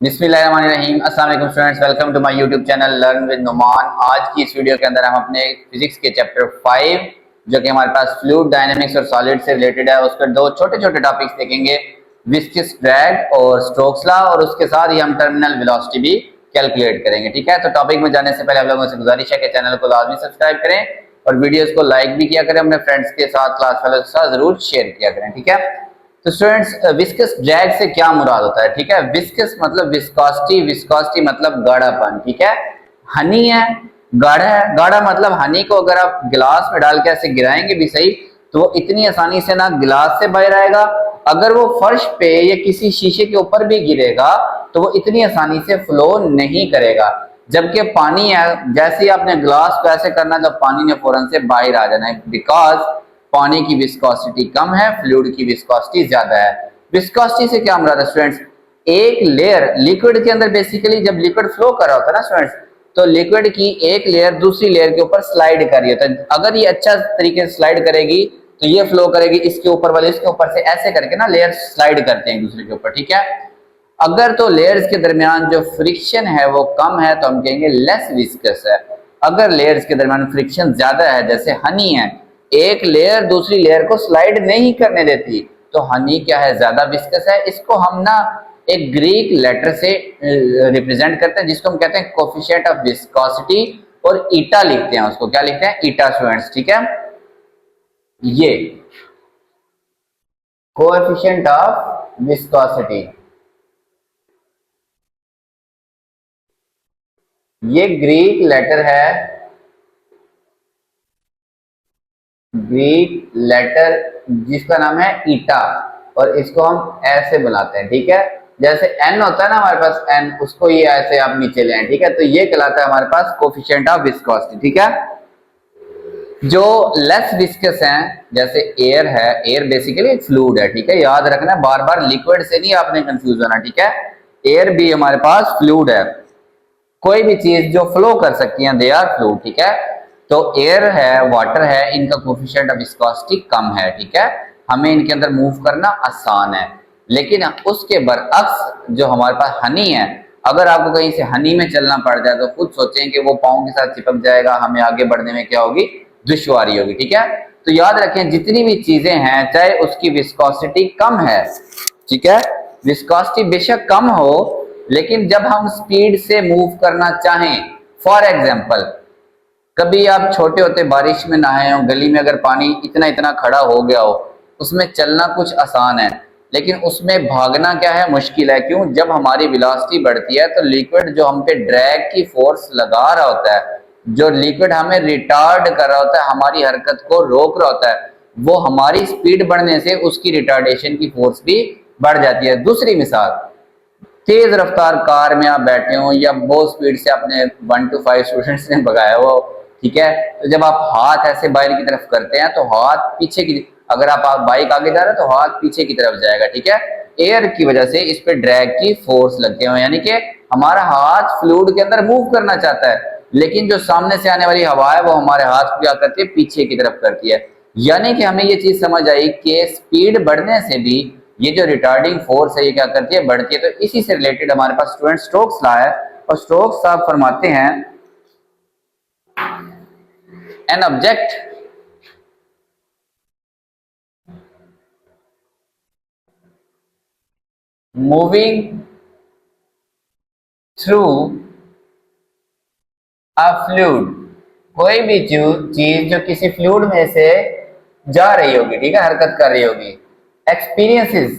बिस्मिल्लाहिर्रहमानिर्रहीम। अस्सलाम वालेकुम students, welcome to my YouTube channel learn with Numan. आज की इस वीडियो के अंदर हम अपने फिजिक्स के चैप्टर 5 जो कि हमारे पास फ्लूइड डायनेमिक्स और सॉलिड से रिलेटेड है, उसके दो छोटे छोटे टॉपिक्स देखेंगे, विस्कस ड्रैग और स्टोक्स लॉ, और उसके साथ ही हम टर्मिनल वेलोसिटी भी कैलकुलेट करेंगे। ठीक है, तो टॉपिक में जाने से पहले आप लोगों से गुजारिश है कि चैनल को लाजमी सब्सक्राइब करें और वीडियोस को लाइक भी किया करें, अपने फ्रेंड्स के साथ, क्लास फेलोज के साथ जरूर शेयर किया करें। ठीक है, तो स्टूडेंट्स, विस्कस ड्रैग से क्या मुराद होता है? ठीक है, विस्कस मतलब विस्कोसिटी, विस्कोसिटी मतलब गाढ़ापन। ठीक है, हनी है, गाढ़ा है। गाढ़ा मतलब हनी को अगर आप गिलास में डाल के ऐसे गिराएंगे भी सही तो वो इतनी आसानी से ना गिलास से बाहर आएगा, अगर वो फर्श पे या किसी शीशे के ऊपर भी गिरेगा तो वो इतनी आसानी से फ्लो नहीं करेगा। जबकि पानी है, जैसे ही आपने ग्लास को ऐसे करना तो पानी ने फौरन से बाहर आ जाना है, बिकॉज पानी की विस्कोसिटी कम है, फ्लूइड की विस्कोसिटी ज्यादा है। विस्कोसिटी से क्या मुराद है स्टूडेंट्स? एक लेयर लिक्विड के अंदर, बेसिकली जब लिक्विड फ्लो कर रहा होता है ना स्टूडेंट्स, तो लिक्विड की एक लेयर दूसरी लेयर के ऊपर स्लाइड कर रही होता है। अगर ये अच्छा तरीके से स्लाइड करेगी तो ये फ्लो करेगी इसके ऊपर वाले इसके ऊपर से, ऐसे करके ना लेयर स्लाइड करते हैं एक दूसरे के ऊपर। ठीक है, अगर तो लेयर्स के दरमियान जो फ्रिक्शन है वो कम है तो हम कहेंगे लेस विस्कस है। अगर लेयर्स के दरमियान फ्रिक्शन ज्यादा है, जैसे हनी है, एक लेयर दूसरी लेयर को स्लाइड नहीं करने देती, तो हनी क्या है? ज्यादा विस्कस है। इसको हम ना एक ग्रीक लेटर से रिप्रेजेंट करते हैं जिसको हम कहते हैं कोफिशिएंट ऑफ विस्कोसिटी, और ईटा लिखते हैं उसको। क्या लिखते हैं? ईटा स्टूडेंट्स। ठीक है, ये कोएफिशिएंट ऑफ विस्कोसिटी, ये ग्रीक लेटर है, ग्रीक लेटर जिसका नाम है ईटा, और इसको हम ऐसे बुलाते हैं। ठीक है, जैसे एन होता है ना हमारे पास, एन, उसको ये ऐसे आप नीचे ले आए। ठीक है, तो ये कहलाता है हमारे पास कोफिशिएंट ऑफ विस्कोसिटी। ठीक है, जो लेस विस्कस हैं, जैसे एयर है, एयर बेसिकली एक फ्लूइड है। ठीक है, याद रखना, बार बार लिक्विड से नहीं आपने कंफ्यूज होना। ठीक है, एयर भी हमारे पास फ्लूइड है, कोई भी चीज जो फ्लो कर सकती है दे आर फ्लूइड। ठीक है, तो एयर है, वाटर है, इनका कोफिशिएंट ऑफ विस्कोसिटी कम है। ठीक है, हमें इनके अंदर मूव करना आसान है। लेकिन उसके बरअक्स जो हमारे पास हनी है, अगर आपको कहीं से हनी में चलना पड़ जाए तो खुद सोचें कि वो पाँव के साथ चिपक जाएगा, हमें आगे बढ़ने में क्या होगी? दुश्वारी होगी। ठीक है, तो याद रखें जितनी भी चीजें हैं चाहे उसकी विस्कोसिटी कम है, ठीक है, विस्कोसिटी बेशक कम हो, लेकिन जब हम स्पीड से मूव करना चाहें, फॉर एग्जाम्पल कभी आप छोटे होते बारिश में नहाए हो, गली में अगर पानी इतना इतना खड़ा हो गया हो, उसमें चलना कुछ आसान है लेकिन उसमें भागना क्या है? मुश्किल है। क्यों? जब हमारी वेलोसिटी बढ़ती है तो लिक्विड जो हम पे ड्रैग की फोर्स लगा रहा होता है, जो लिक्विड हमें रिटार्ड कर रहा होता है, हमारी हरकत को रोक रहा होता है, वो हमारी स्पीड बढ़ने से उसकी रिटार्डेशन की फोर्स भी बढ़ जाती है। दूसरी मिसाल, तेज रफ्तार कार में आप बैठे हो या बहुत स्पीड से आपने 1 to 5 स्टूडेंट्स ने भगाया हो, ठीक है, तो जब आप हाथ ऐसे बाहर की तरफ करते हैं तो हाथ पीछे की, अगर आप बाइक आगे जा रहे हैं तो हाथ पीछे की तरफ जाएगा। ठीक है, एयर की वजह से इस पे ड्रैग की फोर्स लगते हैं, यानी कि हमारा हाथ फ्लूइड के अंदर मूव करना चाहता है, लेकिन जो सामने से आने वाली हवा है वो हमारे हाथ को क्या करती है? पीछे की तरफ करती है। यानी कि हमें ये चीज समझ आई कि स्पीड बढ़ने से भी ये जो रिटार्डिंग फोर्स है ये क्या करती है? बढ़ती है। तो इसी से रिलेटेड हमारे पास स्टूडेंट स्टोक्स लॉ है, और स्टोक्स साहब फरमाते हैं an object moving through a fluid, कोई भी चीज जो किसी फ्लूइड में से जा रही होगी, ठीक है, हरकत कर रही होगी, एक्सपीरियंसेस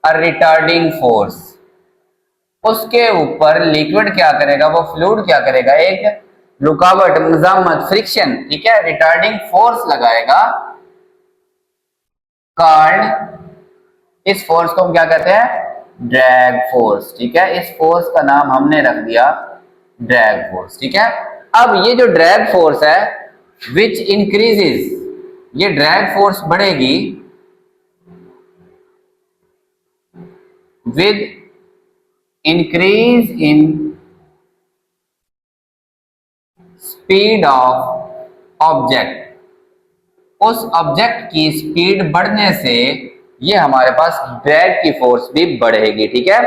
अ रिटार्डिंग फोर्स, उसके ऊपर लिक्विड क्या करेगा? वो फ्लूइड क्या करेगा? एक रुकावट, मज़ामत, फ्रिक्शन, ठीक है, रिटार्डिंग फोर्स लगाएगा। कार्ड, इस फोर्स को हम क्या कहते हैं? Drag force. ठीक है, इस फोर्स का नाम हमने रख दिया ड्रैग फोर्स। ठीक है, अब ये जो ड्रैग फोर्स है विच इंक्रीजेस, ये ड्रैग फोर्स बढ़ेगी with increase in speed of object, उस ऑब्जेक्ट की स्पीड बढ़ने से ये हमारे पास ड्रैग की फोर्स भी बढ़ेगी। ठीक है,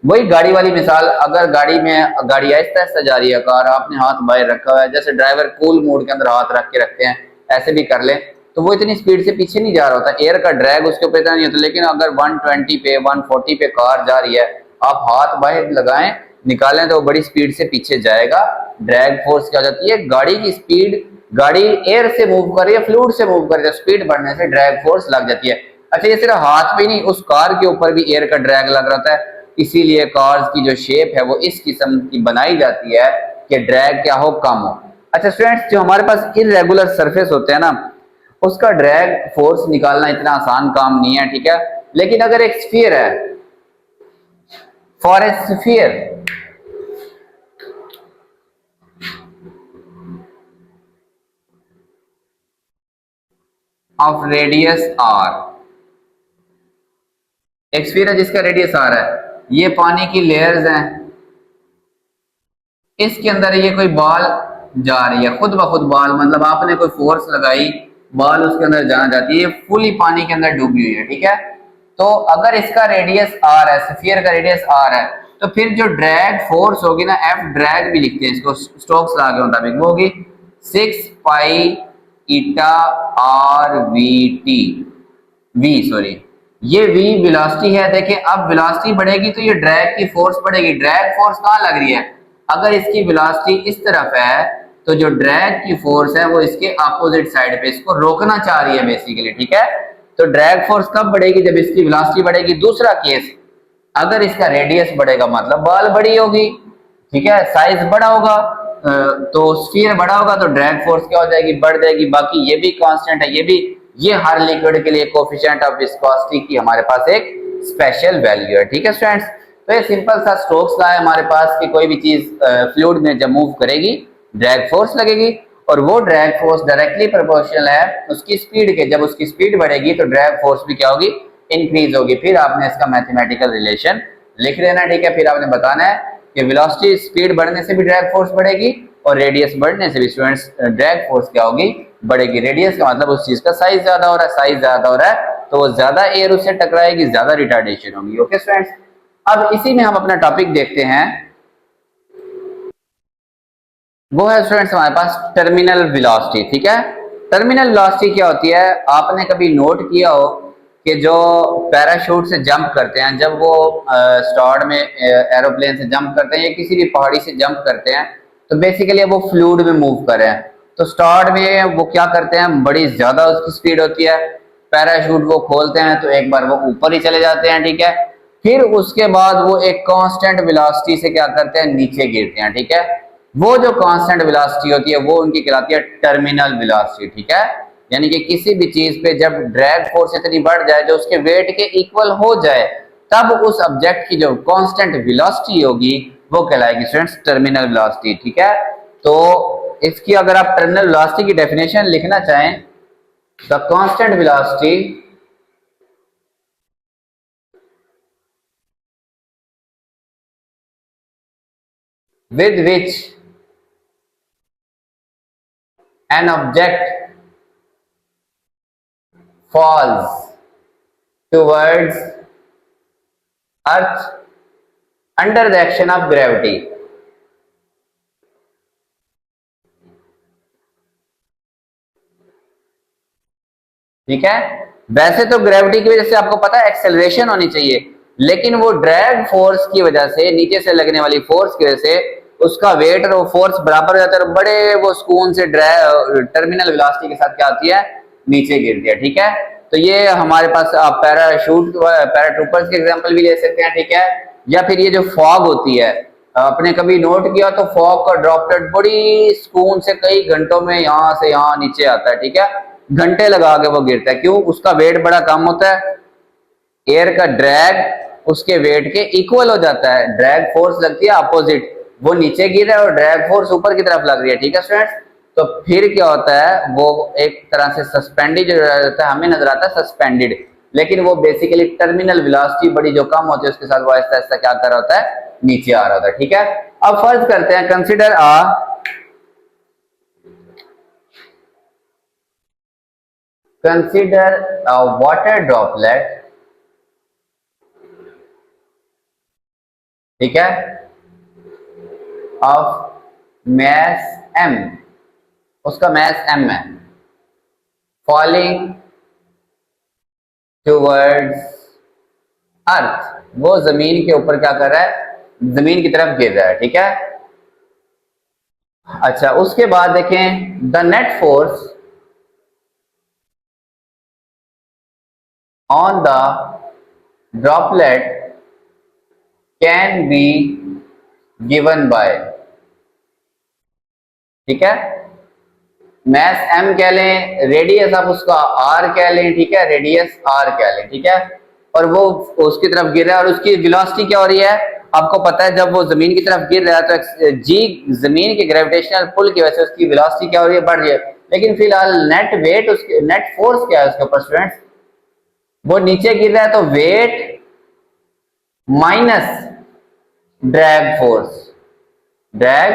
वही गाड़ी वाली मिसाल, अगर गाड़ी आहिस्ता आहिस्ता जा रही है, कार आपने हाथ बाहर रखा हुआ है, जैसे ड्राइवर कूल मोड के अंदर हाथ रख के रखते हैं, ऐसे भी कर ले तो वो इतनी स्पीड से पीछे नहीं जा रहा होता, एयर का ड्रैग उसके ऊपर इतना नहीं होता। लेकिन अगर 120 पे 140 पे कार जा रही है, आप हाथ बाहर लगाएं निकालें तो वो बड़ी स्पीड से पीछे जाएगा। ड्रैग फोर्स क्या हो जाती है, गाड़ी की स्पीड, गाड़ी एयर से मूव कर रही है, फ्लूइड से मूव कर रही है, स्पीड बढ़ने से ड्रैग फोर्स लग जाती है। अच्छा, ये सिर्फ हाथ पे नहीं, उस कार के ऊपर भी एयर का ड्रैग लग रहा है, इसीलिए कार्स की जो शेप है वो इस किस्म की बनाई जाती है कि ड्रैग क्या हो, कम हो। अच्छा स्टूडेंट्स, जो हमारे पास इरेगुलर सरफेस होते हैं ना, उसका ड्रैग फोर्स निकालना इतना आसान काम नहीं है। ठीक है, लेकिन अगर एक स्फीयर है, for a sphere of radius R, एक स्फीयर है जिसका रेडियस आर है, ये पानी की लेयर्स हैं, इसके अंदर ये कोई बॉल जा रही है, खुद ब खुद बॉल, मतलब आपने कोई फोर्स लगाई, बॉल उसके अंदर जाना जाती है, ये फुली पानी के अंदर डूबी हुई है। ठीक है, तो अगर इसका रेडियस आर है, स्फीयर का रेडियस आर है, तो फिर जो ड्रैग फोर्स होगी ना, एफ ड्रैग भी लिखते हैं इसको स्टोक्स लॉ के मुताबिक, वो होगी 6 pi eta R V T, V sorry, ये वी वेलोसिटी है। देखिए अब वेलोसिटी बढ़ेगी तो ये ड्रैग की फोर्स बढ़ेगी। ड्रैग फोर्स कहाँ लग रही है, अगर इसकी वेलोसिटी इस तरफ है तो जो ड्रैग की फोर्स है वो इसके अपोजिट साइड पे इसको रोकना चाह रही है बेसिकली। ठीक है, तो ड्रैग फोर्स कब बढ़ेगी, जब इसकी वेलोसिटी बढ़ेगी। दूसरा केस, अगर इसका रेडियस बढ़ेगा मतलब बॉल बड़ी होगी, ठीक है, साइज बड़ा होगा, तो स्फीयर बड़ा होगा तो ड्रैग फोर्स क्या हो जाएगी, बढ़ जाएगी। बाकी ये भी कांस्टेंट है, ये हर लिक्विड के लिए कोफिशिएंट ऑफ विस्कोसिटी की हमारे पास एक स्पेशल वैल्यू है। ठीक है स्टूडेंट्स, तो ये सिंपल सा स्टोक्स लॉ है हमारे पास कि कोई भी चीज फ्लूइड में जब मूव करेगी ड्रैग फोर्स लगेगी, और वो ड्रैग फोर्स डायरेक्टली प्रोपोर्शनल है उसकी स्पीड के। जब उसकी स्पीड बढ़ेगी तो ड्रैग फोर्स भी क्या होगी, इंक्रीज होगी। फिर आपने इसका मैथमेटिकल रिलेशन लिख लेना। ठीक है, फिर आपने बताना है कि वेलोसिटी स्पीड बढ़ने से भी ड्रैग फोर्स बढ़ेगी और रेडियस बढ़ने से भी स्टूडेंट्स ड्रैग फोर्स क्या होगी, बढ़ेगी। रेडियस का मतलब उस चीज का साइज ज्यादा हो रहा है, साइज ज्यादा हो रहा है तो वो ज्यादा एयर उससे टकराएगी, ज्यादा रिटार्डेशन होगी। ओके स्टूडेंट्स, अब इसी में हम अपना टॉपिक देखते हैं, वो है स्टूडेंट्स हमारे पास टर्मिनल वेलोसिटी। ठीक है, टर्मिनल वेलोसिटी क्या होती है, आपने कभी नोट किया हो कि जो पैराशूट से जंप करते हैं, जब वो स्टार्ट में एरोप्लेन से जंप करते हैं या किसी भी पहाड़ी से जंप करते हैं, तो बेसिकली वो फ्लूइड में मूव कर रहे हैं। तो स्टार्ट में वो क्या करते हैं, बड़ी ज्यादा उसकी स्पीड होती है, पैराशूट वो खोलते हैं तो एक बार वो ऊपर ही चले जाते हैं। ठीक है, फिर उसके बाद वो एक कांस्टेंट वेलोसिटी से क्या करते हैं, नीचे गिरते हैं। ठीक है, वो जो कांस्टेंट वेलोसिटी होती है वो उनकी कहलाती है टर्मिनल वेलोसिटी। ठीक है, यानी कि किसी भी चीज पे जब ड्रैग फोर्स इतनी बढ़ जाए जो उसके वेट के इक्वल हो जाए, तब उस ऑब्जेक्ट की जो कांस्टेंट वेलोसिटी होगी वो कहलाएगी स्टूडेंट्स टर्मिनल वेलोसिटी। ठीक है, तो इसकी अगर आप टर्मिनल वेलोसिटी की डेफिनेशन लिखना चाहें, the constant velocity with which an object falls towards earth under the action of gravity। ठीक है, वैसे तो ग्रेविटी की वजह से आपको पता है एक्सेलरेशन होनी चाहिए, लेकिन वो ड्रैग फोर्स की वजह से, नीचे से लगने वाली फोर्स की वजह से उसका वेट और वो फोर्स बराबर हो जाता है और बड़े वो सुकून से टर्मिनल वेलोसिटी के साथ क्या होती है, नीचे गिरती है। ठीक है, तो ये हमारे पास आप पैराट्रूपर्स के एग्जांपल भी ले सकते हैं। ठीक है, या फिर ये जो फॉग होती है, आपने कभी नोट किया तो फॉग का ड्रॉपलेट बड़ी सुकून से कई घंटों में यहाँ से यहाँ नीचे आता है। ठीक है, घंटे लगा के वो गिरता है, क्यों, उसका वेट बड़ा कम होता है, एयर का ड्रैग उसके वेट के इक्वल हो जाता है, ड्रैग फोर्स लगती है अपोजिट, वो नीचे गिर रहा है और ड्रैग फोर्स ऊपर की तरफ लग रही है। ठीक है स्टूडेंट्स, तो फिर क्या होता है, वो एक तरह से सस्पेंडेड जो रहता है, हमें नजर आता है सस्पेंडेड, लेकिन वो बेसिकली टर्मिनल वेलोसिटी बड़ी जो कम होती है उसके साथ वो ऐसा ऐसा क्या कर रहा होता है, नीचे आ रहा होता है। ठीक है, अब फर्ज करते हैं, कंसिडर a water droplet ठीक है, ऑफ mass m, उसका mass m है, फॉलिंग टूवर्ड्स अर्थ, वो जमीन के ऊपर क्या कर रहा है, जमीन की तरफ गिर रहा है। ठीक है, अच्छा उसके बाद देखें the net force on the droplet can be given by, ठीक है, मैस m कह लें, रेडियस आप उसका r कह लें, ठीक है, रेडियस r कह लें, ठीक है, और वो उसकी तरफ गिर रहा है और उसकी वेलोसिटी क्या हो रही है, आपको पता है जब वो जमीन की तरफ गिर रहा है तो जी जमीन के ग्रेविटेशनल पुल की वजह से उसकी वेलोसिटी क्या हो रही है, बढ़ रही है। लेकिन फिलहाल नेट वेट, उसके नेट फोर्स क्या है उसके ऊपर स्टूडेंट्स, वो नीचे गिर रहा है तो weight minus drag force, drag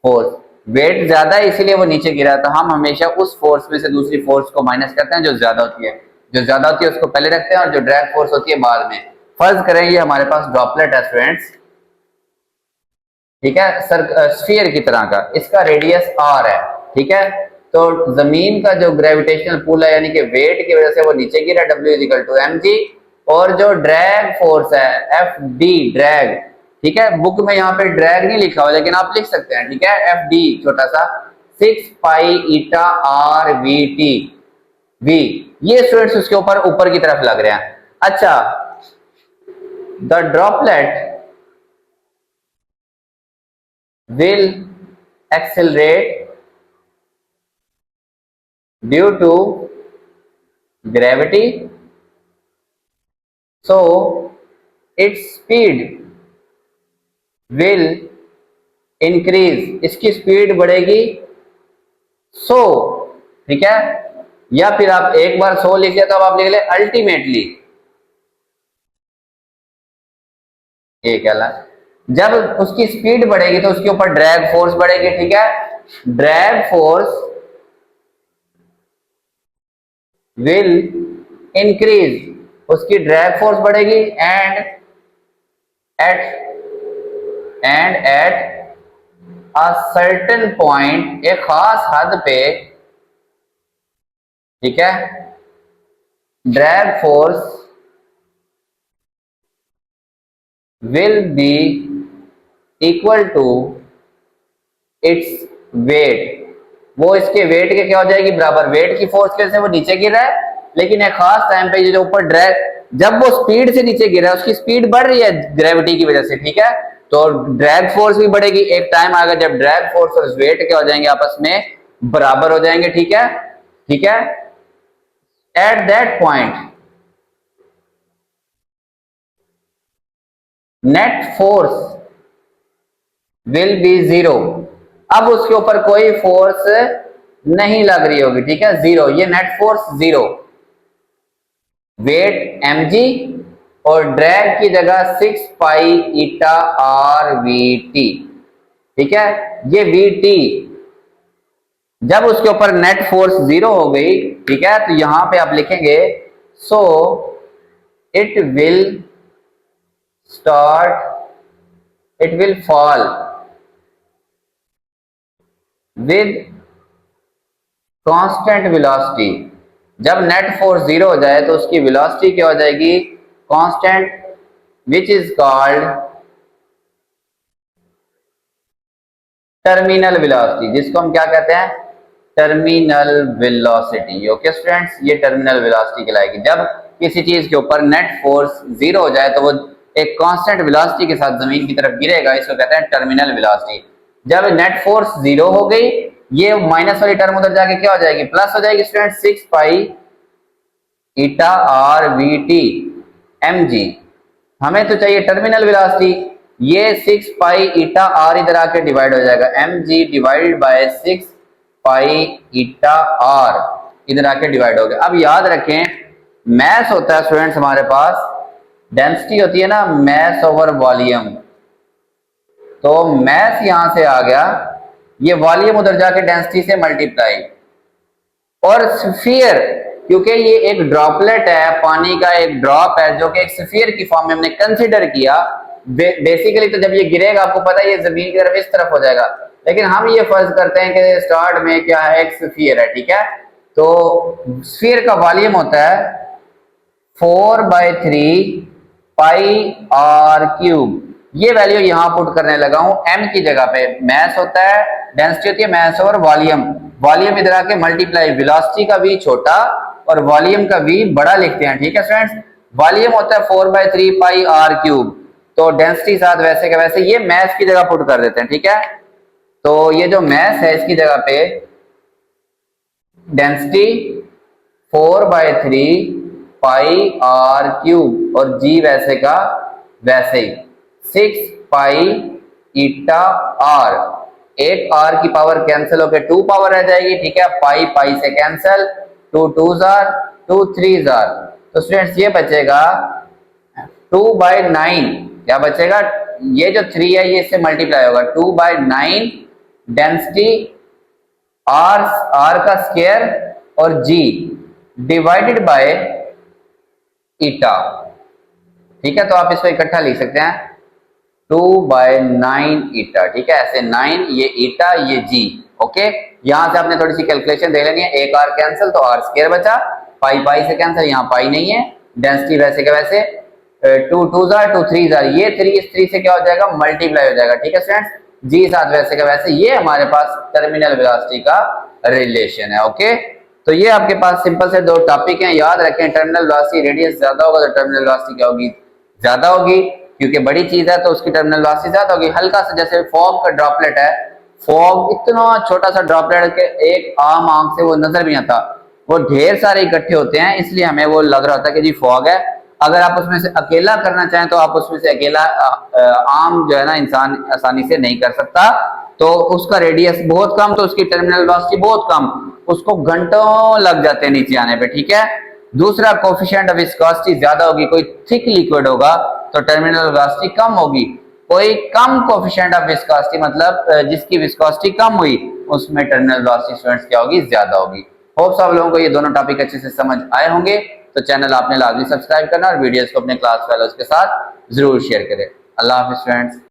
force, weight ज्यादा है इसीलिए वो नीचे गिरा। तो हम हमेशा उस फोर्स में से दूसरी फोर्स को माइनस करते हैं जो ज्यादा होती है, जो ज्यादा होती है उसको पहले रखते हैं और जो ड्रैग फोर्स होती है बाद में। फर्ज करें ये हमारे पास ड्रॉपलेट है स्टूडेंट्स, ठीक है, स्फीयर की तरह का, इसका रेडियस r है, ठीक है, तो जमीन का जो ग्रेविटेशनल पुल है यानी कि वेट की वजह से वो नीचे गिरा, W=mg, और जो ड्रैग फोर्स है Fd, ड्रैग, ठीक है, बुक में यहाँ पे ड्रैग नहीं लिखा हुआ लेकिन आप लिख सकते हैं, ठीक है, Fd छोटा सा 6 पाई ईटा r vt, v, ये स्टूडेंट्स उसके ऊपर की तरफ लग रहे हैं। अच्छा, the droplet will accelerate due to gravity, so its speed will increase, इसकी स्पीड बढ़ेगी, so, ठीक है, या फिर आप एक बार 100 लिख लिया तो अब आप लिख ले अल्टीमेटली, ये कहला, जब उसकी स्पीड बढ़ेगी तो उसके ऊपर ड्रैग फोर्स बढ़ेगी, ठीक है, ड्रैग फोर्स विल इंक्रीज, उसकी ड्रैग फोर्स बढ़ेगी and at a certain point, एक खास हद पे, ठीक है, drag force will be equal to its weight, वो इसके वेट के क्या हो जाएगी, बराबर, वेट की फोर्स की वजह से वो नीचे गिर रहा है, लेकिन एक खास टाइम पे जो ऊपर ड्रैग, जब वो स्पीड से नीचे गिर रहा है उसकी स्पीड बढ़ रही है ग्रेविटी की वजह से, ठीक है, तो ड्रैग फोर्स भी बढ़ेगी, एक टाइम आएगा जब ड्रैग फोर्स और वेट क्या हो जाएंगे, आपस में बराबर हो जाएंगे, ठीक है, ठीक है, at that point net force will B zero, अब उसके ऊपर कोई फोर्स नहीं लग रही होगी, ठीक है, जीरो, ये net force zero, weight mg और ड्रैग की जगह 6 पाई ईटा r vt, ठीक है, ये vt, जब उसके ऊपर नेट फोर्स जीरो हो गई, ठीक है, तो यहां पे आप लिखेंगे so it will start, it will fall with constant velocity, जब नेट फोर्स जीरो हो जाए तो उसकी वेलोसिटी क्या हो जाएगी, constant, which is called terminal velocity, जिसको हम क्या कहते हैं, टर्मिनल वेलोसिटी। ओके स्टूडेंट्स, ये टर्मिनल वेलोसिटी कहलाएगी, जब किसी चीज के ऊपर नेट फोर्स जीरो हो जाए तो वो एक कांस्टेंट वेलोसिटी के साथ जमीन की तरफ गिरेगा, इसको कहते हैं टर्मिनल वेलोसिटी। जब नेट फोर्स जीरो हो गई, ये माइनस वाली टर्म उधर जाके क्या हो जाएगी, प्लस हो जाएगी स्टूडेंट, 6 पाई ईटा r vt mg, हमें तो चाहिए टर्मिनल वेलोसिटी, ये 6 पाई ईटा r इधर आके डिवाइड हो जाएगा, mg divided by 6 pi eta r इधर आके डिवाइड हो गया। अब याद रखें मैस होता है स्टूडेंट्स हमारे पास, डेंसिटी होती है ना, मैस ओवर वॉल्यूम, तो मैस यहां से आ गया, ये वॉल्यूम उधर जाके डेंसिटी से मल्टीप्लाई, और स्फीयर, क्योंकि ये एक ड्रॉपलेट है, पानी का एक ड्रॉप है जो कि एक स्फीयर की फॉर्म में हमने कंसीडर किया, बेसिकली तो जब ये गिरेगा आपको पता है ये जमीन की तरफ इस तरफ हो जाएगा, लेकिन हम ये फर्ज करते हैं कि स्टार्ट में क्या है, एक स्फीयर है, ठीक है। तो स्फीयर का वॉल्यूम होता है 4/3 पाई आर क्यूब। ये वैल्यू यहां पुट करने लगा हूं m की जगह पे। मैस होता है, डेंसिटी होती है मैस ओवर वॉल्यूम। वॉल्यूम इधर आके मल्टीप्लाई, वेलोसिटी का v छोटा और वॉल्यूम का v बड़ा लिखते हैं, ठीक है स्टूडेंट्स। वॉल्यूम होता है 4/3 पाई आर क्यूब, तो डेंसिटी साथ वैसे का वैसे ये मैस की जगह पुट कर देते हैं, ठीक है। तो ये जो मैस है इसकी जगह पे डेंसिटी 4/3 पाई आर क्यूब और जी वैसे का वैसे ही 6 पाई ईटा आर। 8 आर की पावर कैंसिल होकर 2 पावर रह जाएगी, ठीक है। पाई पाई से cancel, 2 2s R, 2 3s R. तो स्टूडेंट्स ये बचेगा 2/9। क्या बचेगा, ये जो 3 है ये इससे मल्टीप्लाई होगा, 2/9 डेंसिटी आर का स्क्वायर और जी डिवाइडेड बाय ईटा, ठीक है। तो आप इसको इकट्ठा लिख सकते हैं 2/9 ईटा, ठीक है। ऐसे 9 ये ईटा ये जी, ओके। यहां से आपने थोड़ी सी कैलकुलेशन देख लेनी है, एक आर कैंसिल तो आर स्क्वायर बचा, पाई पाई से कैंसिल, यहाँ पाई नहीं है, डेंसिटी वैसे के वैसे 2 2s आर, 2 3s आर, ये 3 इस 3 से क्या हो जाएगा, मल्टीप्लाई हो जाएगा, ठीक है स्टूडेंट्स। जी साथ वैसे का वैसे, ये हमारे पास टर्मिनल वेलोसिटी का रिलेशन है, ओके। तो ये आपके पास सिंपल से दो टॉपिक हैं, याद रखें। टर्मिनल वेलोसिटी रेडियस ज्यादा होगा तो टर्मिनल वेलोसिटी क्या होगी, ज्यादा होगी, क्योंकि बड़ी चीज है तो उसकी टर्मिनल वेलोसिटी ज्यादा होगी। हल्का सा जैसे फॉग का ड्रॉपलेट है, फॉग इतना छोटा सा ड्रॉपलेट के एक आम आंख से वो नजर भी आता, वो ढेर सारे इकट्ठे होते हैं इसलिए हमें वो लग रहा होता है कि जी फॉग है। अगर आप उसमें से अकेला करना चाहें तो आप उसमें से अकेला आम जो है ना इंसान आसानी से नहीं कर सकता, तो उसका रेडियस बहुत कम, तो उसकी टर्मिनल वेलोसिटी बहुत कम, उसको घंटों लग जाते हैं नीचे आने पे, ठीक है। दूसरा कोफिशिएंट ऑफ विस्कोसिटी ज्यादा होगी, कोई थिक लिक्विड होगा तो टर्मिनल वेलोसिटी कम होगी, कोई कम कोफिशिएंट ऑफ विस्कोसिटी मतलब जिसकी विस्कोसिटी कम हुई उसमें टर्मिनल वेलोसिटी स्टूडेंट्स क्या होगी, ज्यादा होगी। होप सब लोगों को ये दोनों टॉपिक अच्छे से समझ आए होंगे। तो चैनल आपने लाजमी सब्सक्राइब करना और वीडियोस को अपने क्लास फेलोज के साथ जरूर शेयर करें। अल्लाह हाफिज़ स्टूडेंट्स।